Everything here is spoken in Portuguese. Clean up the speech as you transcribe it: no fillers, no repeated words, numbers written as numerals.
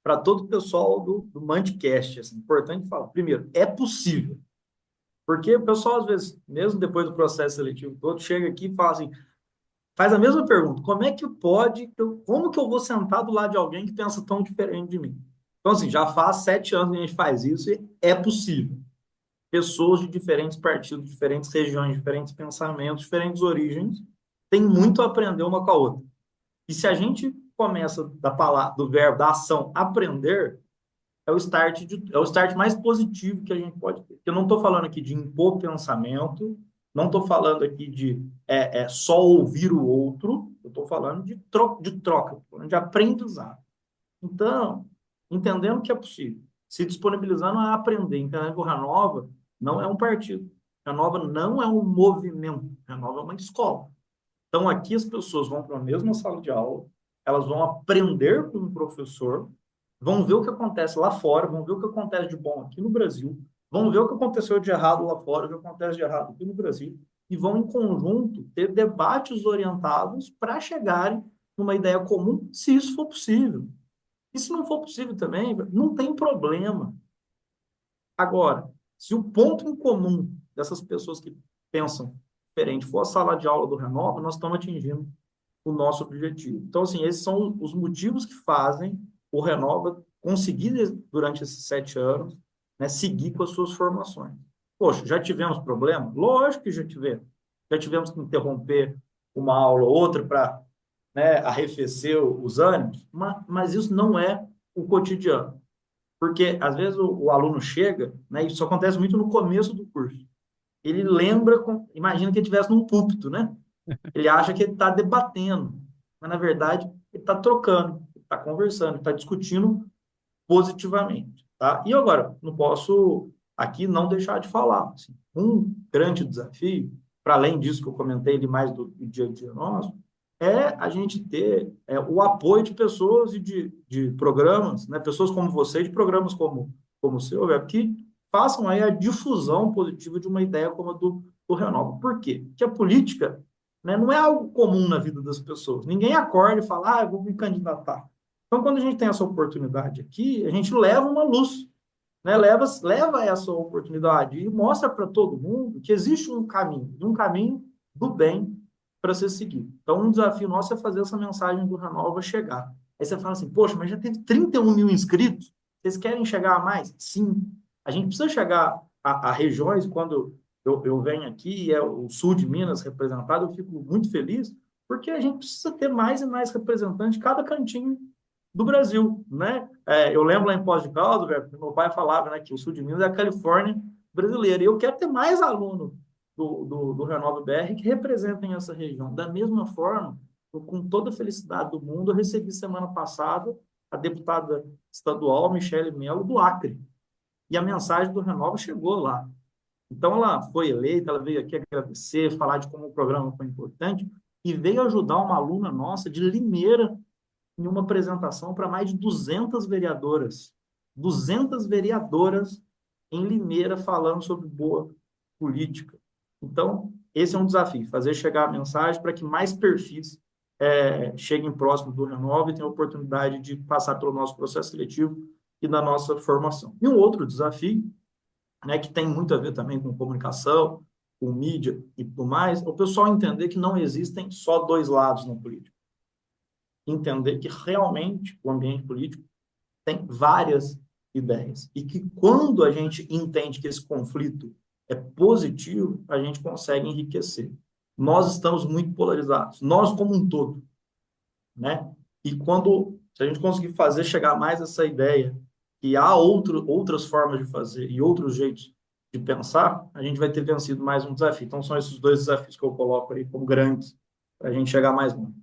para todo o pessoal do Mandcast, assim, importante falar. Primeiro, é possível. Porque o pessoal, às vezes, mesmo depois do processo seletivo todo, chega aqui e fala assim, faz a mesma pergunta, como é que pode, como que eu vou sentar do lado de alguém que pensa tão diferente de mim? Então, assim, já faz 7 anos que a gente faz isso e é possível. Pessoas de diferentes partidos, diferentes regiões, diferentes pensamentos, diferentes origens, têm muito a aprender uma com a outra. E se a gente começa da palavra, do verbo, da ação, aprender, é o start mais positivo que a gente pode ter. Eu não estou falando aqui de impor pensamento, não estou falando aqui de só ouvir o outro, eu estou falando de troca, tô falando de aprendizado. Então, entendendo que é possível, se disponibilizando a aprender, entendendo que o Renova não é um partido, Renova não é um movimento, Renova é uma escola. Então, aqui as pessoas vão para a mesma sala de aula, elas vão aprender com o professor, vão ver o que acontece lá fora, vão ver o que acontece de bom aqui no Brasil, vão ver o que aconteceu de errado lá fora, o que acontece de errado aqui no Brasil, e vão, em conjunto, ter debates orientados para chegarem numa ideia comum, se isso for possível. E se não for possível também, não tem problema. Agora, se o ponto em comum dessas pessoas que pensam diferente for a sala de aula do Renova, nós estamos atingindo o nosso objetivo. Então, assim, esses são os motivos que fazem o Renova conseguir, durante esses 7 anos, né, seguir com as suas formações. Poxa, já tivemos problema? Lógico que já tivemos. Já tivemos que interromper uma aula ou outra para, né, arrefecer os ânimos, mas isso não é o cotidiano. Porque, às vezes, o aluno chega, né, isso acontece muito no começo do curso. Ele lembra, imagina que ele estivesse num púlpito, né? Ele acha que ele está debatendo, mas, na verdade, ele está trocando, ele está conversando, ele está discutindo positivamente. Tá? E agora, não posso aqui não deixar de falar. Assim, um grande desafio, para além disso que eu comentei ali mais do dia a dia nosso, é a gente ter o apoio de pessoas e de programas, né, pessoas como você, de programas como o seu, que façam aí a difusão positiva de uma ideia como a do Renova. Por quê? Porque a política, né, não é algo comum na vida das pessoas. Ninguém acorda e fala, eu vou me candidatar. Então, quando a gente tem essa oportunidade aqui, a gente leva uma luz, né? Leva essa oportunidade e mostra para todo mundo que existe um caminho do bem para ser seguido. Então, um desafio nosso é fazer essa mensagem do Renova chegar. Aí você fala assim, poxa, mas já teve 31 mil inscritos, vocês querem chegar a mais? Sim. A gente precisa chegar a regiões, quando eu venho aqui e é o sul de Minas representado, eu fico muito feliz, porque a gente precisa ter mais e mais representantes de cada cantinho do Brasil, né? Eu lembro lá em Poços de Caldas, meu pai falava, né, que o sul de Minas é a Califórnia brasileira. E eu quero ter mais alunos do Renova BR que representem essa região. Da mesma forma, com toda a felicidade do mundo, eu recebi semana passada a deputada estadual Michele Mello do Acre. E a mensagem do Renova chegou lá. Então, ela foi eleita, ela veio aqui agradecer, falar de como o programa foi importante e veio ajudar uma aluna nossa de Limeira em uma apresentação para mais de 200 vereadoras. 200 vereadoras em Limeira falando sobre boa política. Então, esse é um desafio, fazer chegar a mensagem para que mais perfis cheguem próximo do Renova e tenham a oportunidade de passar pelo nosso processo seletivo e da nossa formação. E um outro desafio, né, que tem muito a ver também com comunicação, com mídia e tudo mais, é o pessoal entender que não existem só dois lados na política. Entender que realmente o ambiente político tem várias ideias e que quando a gente entende que esse conflito é positivo, a gente consegue enriquecer. Nós estamos muito polarizados, nós como um todo, né? E quando se a gente conseguir fazer chegar mais essa ideia que há outras formas de fazer e outros jeitos de pensar, a gente vai ter vencido mais um desafio. Então são esses dois desafios que eu coloco aí como grandes para a gente chegar mais longe.